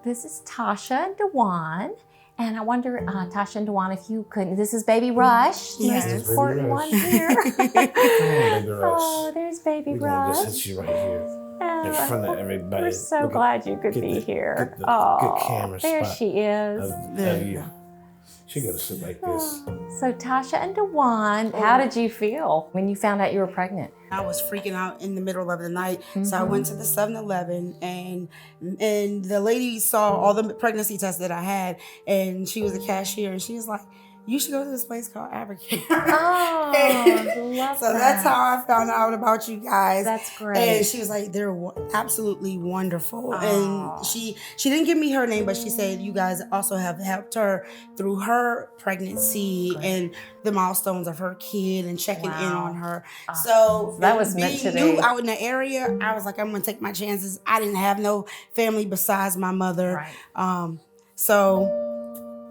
This is Tasha and Dewon. And I wonder, Tasha and Dewon, if you could, this is Baby Rush, the most important one here. Baby Rush. Oh, there's Baby Rush. We're going to just hit you right here in front of everybody. We're so glad you could be here. Get the good camera there spot she is. Of you. She got to sit like this. So Tasha and Dewon, how did you feel when you found out you were pregnant? I was freaking out in the middle of the night. So I went to the 7-Eleven and the lady saw all the pregnancy tests that I had, and she was a cashier, and she was like, you should go to this place called Abba. Oh, love so that's how I found out about you guys. That's great. And she was like, they're absolutely wonderful. And she didn't give me her name, but she said you guys also have helped her through her pregnancy and the milestones of her kid and checking in on her. So that was meant to be. New out in the area, I was like, I'm gonna take my chances. I didn't have no family besides my mother. Right. So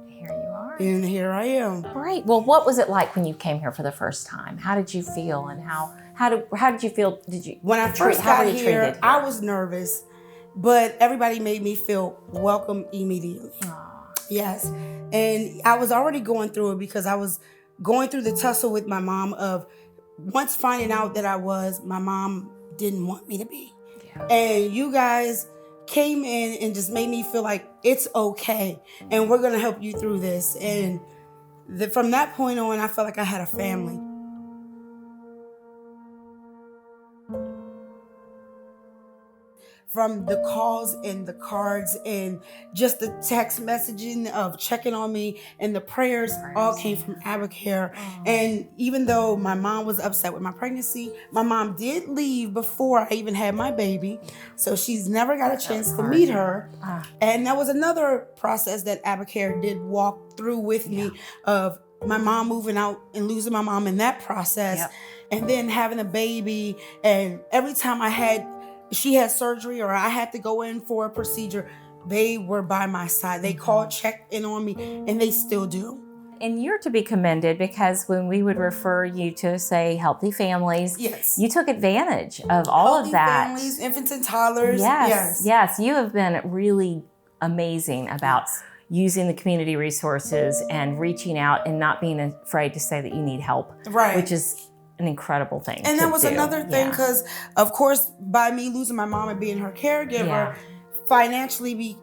here you are. And here I am. Great. Well, what was it like when you came here for the first time? How did you feel, and how did you feel? When I first got here, I was nervous, but everybody made me feel welcome immediately. Aww. Yes, and I was already going through it because I was going through the tussle with my mom of once finding out that my mom didn't want me to be, and you guys came in and just made me feel like it's okay and we're gonna help you through this. And from that point on, I felt like I had a family. From the calls and the cards and just the text messaging of checking on me and the prayers all came from Abba. And even though my mom was upset with my pregnancy, my mom did leave before I even had my baby. So she's never got a chance to meet her. And that was another process that Abba did walk through with me of my mom moving out and losing my mom in that process. And then having a baby. And every time she had surgery or I had to go in for a procedure, they were by my side. They called, checked in on me, and they still do. And you're to be commended because when we would refer you to, say, healthy families, you took advantage of all healthy of that. Families, infants and toddlers. Yes. You have been really amazing about using the community resources and reaching out and not being afraid to say that you need help, which is an incredible thing. And that was another thing because, of course, by me losing my mom and being her caregiver, financially,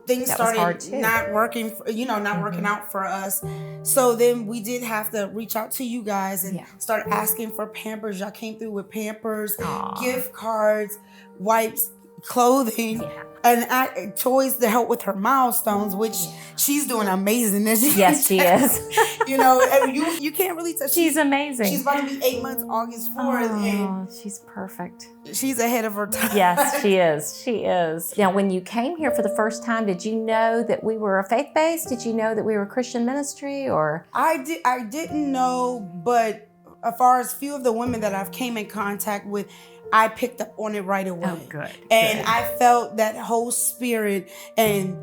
things started not working, working out for us. So then we did have to reach out to you guys and start asking for Pampers. Y'all came through with Pampers, gift cards, wipes, clothing, and toys to help with her milestones, which she's doing amazing. Yes, she is. You can't really tell. She's amazing. She's about to be 8 months August 4th. And she's perfect. She's ahead of her time. Yes, she is. She is. Now, when you came here for the first time, did you know that we were a faith-based? Did you know that we were a Christian ministry? Or I didn't know, but as far as few of the women that I've came in contact with, I picked up on it right away. Oh, good. And I felt that whole spirit. And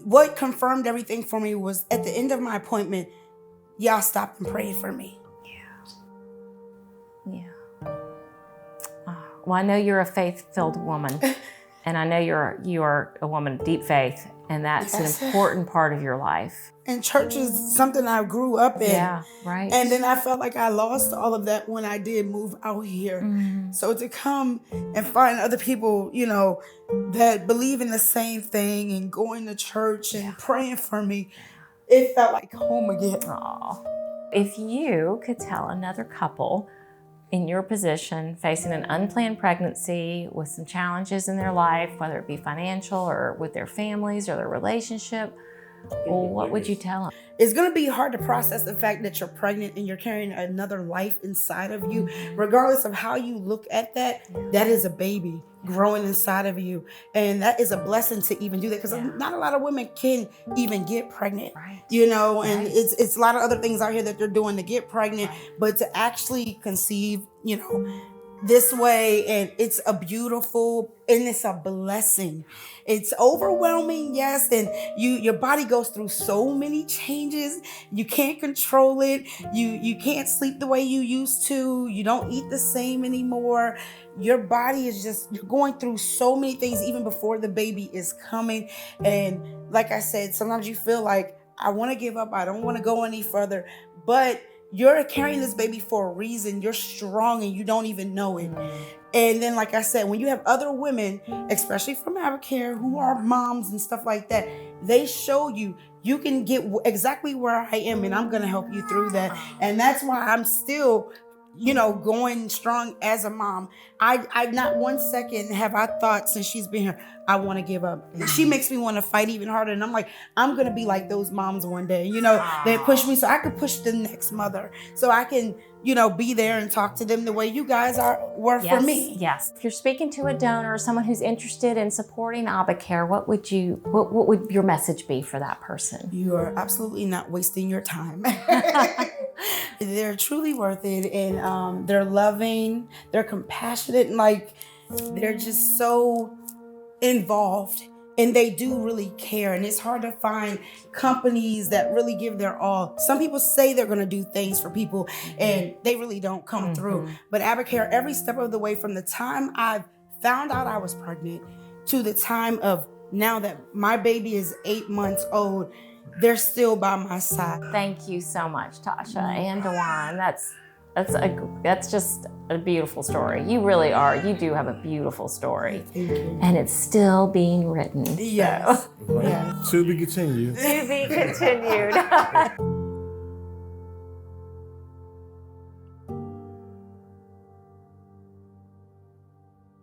what confirmed everything for me was at the end of my appointment, y'all stopped and prayed for me. Yeah. Well, I know you're a faith-filled woman, and I know you are a woman of deep faith, and that's an important part of your life. And church is something I grew up in. Yeah, right. And then I felt like I lost all of that when I did move out here. So to come and find other people, that believe in the same thing and going to church and praying for me, it felt like home again. Aww. If you could tell another couple in your position facing an unplanned pregnancy with some challenges in their life, whether it be financial or with their families or their relationship, well, what would you tell them? It's going to be hard to process the fact that you're pregnant and you're carrying another life inside of you. Regardless of how you look at that, that is a baby growing inside of you. And that is a blessing to even do that because not a lot of women can even get pregnant, and it's a lot of other things out here that they're doing to get pregnant, but to actually conceive, this way, and it's a beautiful and it's a blessing. It's overwhelming, yes, and your body goes through so many changes. You can't control it. You can't sleep the way you used to. You don't eat the same anymore. Your body is just, you're going through so many things even before the baby is coming. And like I said, sometimes you feel like, I want to give up. I don't want to go any further, but you're carrying this baby for a reason. You're strong and you don't even know it. And then, like I said, when you have other women, especially from Abba who are moms and stuff like that, they show you, you can get exactly where I am, and I'm going to help you through that. And that's why I'm still, going strong as a mom. I not one second have I thought since she's been here, I want to give up. She makes me want to fight even harder. And I'm like, I'm going to be like those moms one day, they push me so I could push the next mother. So I can, be there and talk to them the way you guys were for me. Yes. If you're speaking to a donor or someone who's interested in supporting Abba Care, what would your message be for that person? You are absolutely not wasting your time. They're truly worth it, and they're loving, they're compassionate, and they're just so involved, and they do really care. And it's hard to find companies that really give their all. Some people say they're going to do things for people, and they really don't come through. But Abba Care, every step of the way, from the time I found out I was pregnant to the time of now that my baby is 8 months old, they're still by my side. Thank you so much, Tasha and Dewon. That's just a beautiful story. You really are. You do have a beautiful story. Thank you. And it's still being written. Yes. So. Yes. To be continued. To be continued.